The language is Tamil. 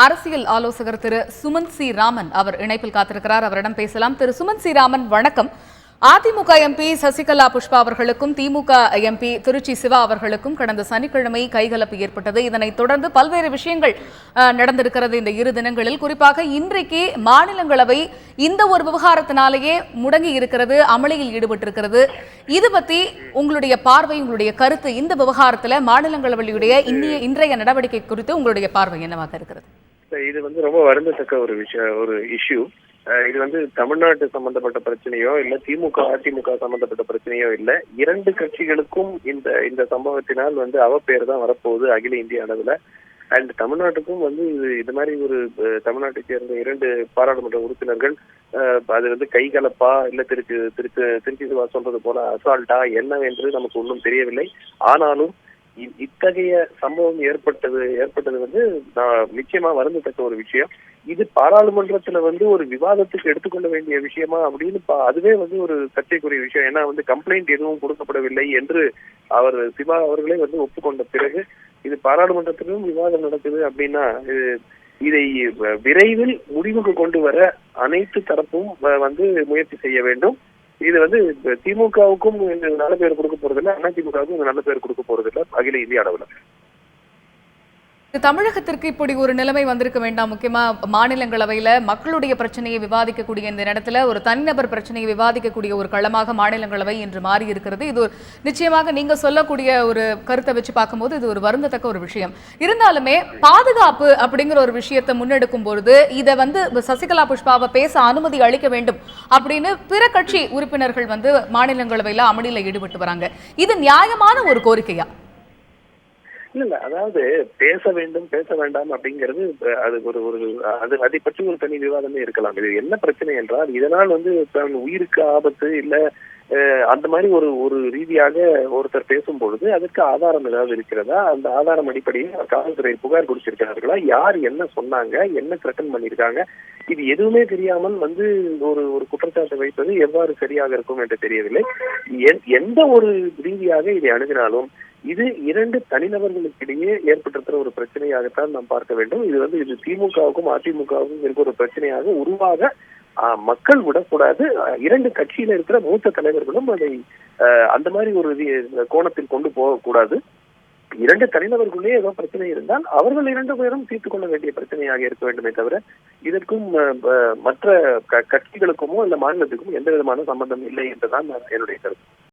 அரசியல் ஆலோசகர் திரு சுமந்த் சி ராமன் அவர் இணைப்பில் காத்திருக்கிறார். அவரிடம் பேசலாம். திரு சுமந்த் சி ராமன், வணக்கம். அதிமுக எம்பி சசிகலா புஷ்பா அவர்களுக்கும் திமுக எம்பி திருச்சி சிவா அவர்களுக்கும் கடந்த சனிக்கிழமை கைகலப்பு ஏற்பட்டது. இதனைத் தொடர்ந்து பல்வேறு விஷயங்கள் நடந்திருக்கிறது இந்த இரு தினங்களில். குறிப்பாக இன்றைக்கு மாநிலங்களவை இந்த ஒரு விவகாரத்தினாலேயே முடங்கி இருக்கிறது, அமளியில் ஈடுபட்டிருக்கிறது. இது பற்றி உங்களுடைய பார்வை, உங்களுடைய கருத்து, இந்த விவகாரத்தில் மாநிலங்களவையுடைய இன்றைய நடவடிக்கை குறித்து உங்களுடைய பார்வை என்னவாக இருக்கிறது? இது ரொம்ப வருந்தத்தக்க ஒரு இஷ்யூ. இது தமிழ்நாட்டு சம்பந்தப்பட்ட பிரச்சனையோ இல்ல திமுக அதிமுக சம்பந்தப்பட்ட பிரச்சனையோ இல்ல. இரண்டு கட்சிகளுக்கும் இந்த சம்பவத்தினால் அவப்பேர் தான் வரப்போகுது அகில இந்திய அளவுல. அண்ட் தமிழ்நாட்டுக்கும் இது மாதிரி ஒரு தமிழ்நாட்டை சேர்ந்த இரண்டு பாராளுமன்ற உறுப்பினர்கள் அது கைகலப்பா இல்ல திருச்சி சிவா சொல்றது போல அசால்ட்டா என்னவென்று நமக்கு ஒன்றும் தெரியவில்லை. ஆனாலும் இத்தகைய சம்பவம் ஏற்பட்டது நிச்சயமா வருந்தத்தக்க ஒரு விஷயம். இது பாராளுமன்றத்துல ஒரு விவாதத்துக்கு எடுத்துக்கொள்ள வேண்டிய விஷயமா அப்படின்னு அதுவே ஒரு சர்ச்சைக்குரிய விஷயம். ஏன்னா கம்ப்ளைண்ட் எதுவும் கொடுக்கப்படவில்லை என்று அவர் சிவா அவர்களே ஒப்புக்கொண்ட பிறகு இது பாராளுமன்றத்திலும் விவாதம் நடக்குது அப்படின்னா இதை விரைவில் முடிவுக்கு கொண்டு வர அனைத்து தரப்பும் முயற்சி செய்ய வேண்டும். இது திமுகவுக்கும் நல்ல பேர் கொடுக்க போறதில்லை, அதிமுகவுக்கும் நல்ல பேர் கொடுக்க போறதில்லை அகில இந்திய அளவுல. தமிழகத்திற்கு இப்படி ஒரு நிலைமை வந்திருக்க வேண்டாம். முக்கியமா மாநிலங்களவையில மக்களுடைய பிரச்சனையை விவாதிக்கக்கூடிய இந்த இடத்துல ஒரு தனிநபர் பிரச்சனையை விவாதிக்கக்கூடிய ஒரு களமாக மாநிலங்களவை இன்று மாறி இருக்கிறது. இது நிச்சயமாக நீங்க சொல்லக்கூடிய ஒரு கருத்தை வச்சு பார்க்கும்போது இது ஒரு வருந்தத்தக்க ஒரு விஷயம். இருந்தாலுமே பாதுகாப்பு அப்படிங்கிற ஒரு விஷயத்தை முன்னெடுக்கும் பொழுது இதை சசிகலா புஷ்பாவை பேச அனுமதி அளிக்க வேண்டும் அப்படின்னு பிற கட்சி உறுப்பினர்கள் மாநிலங்களவையில அமளியில ஈடுபட்டு வராங்க. இது நியாயமான ஒரு கோரிக்கையா? இல்ல, அதாவது பேச வேண்டும் பேச வேண்டாம் அப்படிங்கிறது அது அதை பற்றி ஒரு தனி விவாதமே இருக்கலாம். இது என்ன பிரச்சனை என்றால் இதனால் உயிருக்கு ஆபத்து இல்ல அந்த மாதிரி ஒரு ரீதியாக ஒருத்தர் பேசும் பொழுது அதற்கு ஆதாரம் ஏதாவது இருக்கிறதா, அந்த ஆதாரம் அடிப்படையில் காவல்துறை புகார் கொடுத்திருக்கிறார்களா, யார் என்ன சொன்னாங்க, என்ன த்ரெட்டன் பண்ணியிருக்காங்க, இது எதுவுமே தெரியாமல் ஒரு குற்றச்சாட்டை வைப்பது எவ்வாறு சரியாக இருக்கும் என்று தெரியவில்லை. எந்த ஒரு ரீதியாக இதை அணுகினாலும் இது இரண்டு தனிநபர்களுக்கிடையே ஏற்பட்டிருக்கிற ஒரு பிரச்சனையாகத்தான் நாம் பார்க்க வேண்டும். இது திமுகவுக்கும் அதிமுகவுக்கும் இருக்கிற ஒரு பிரச்சனையாக உருவாக மக்கள் விடக்கூடாது. இரண்டு கட்சியில இருக்கிற மூத்த தலைவர்களும் அதை அந்த மாதிரி ஒரு கோணத்தில் கொண்டு போகக்கூடாது. இரண்டு தனிநபர்களுடைய ஏதோ பிரச்சனை இருந்தால் அவர்கள் இரண்டு பேரும் தீர்த்துக் கொள்ள வேண்டிய பிரச்சனையாக இருக்க வேண்டுமே தவிர இதற்கும் மற்ற கட்சிகளுக்குமோ இல்ல மாநிலத்துக்கும் எந்த விதமான சம்பந்தம் இல்லை என்றுதான் என்னுடைய கருத்து.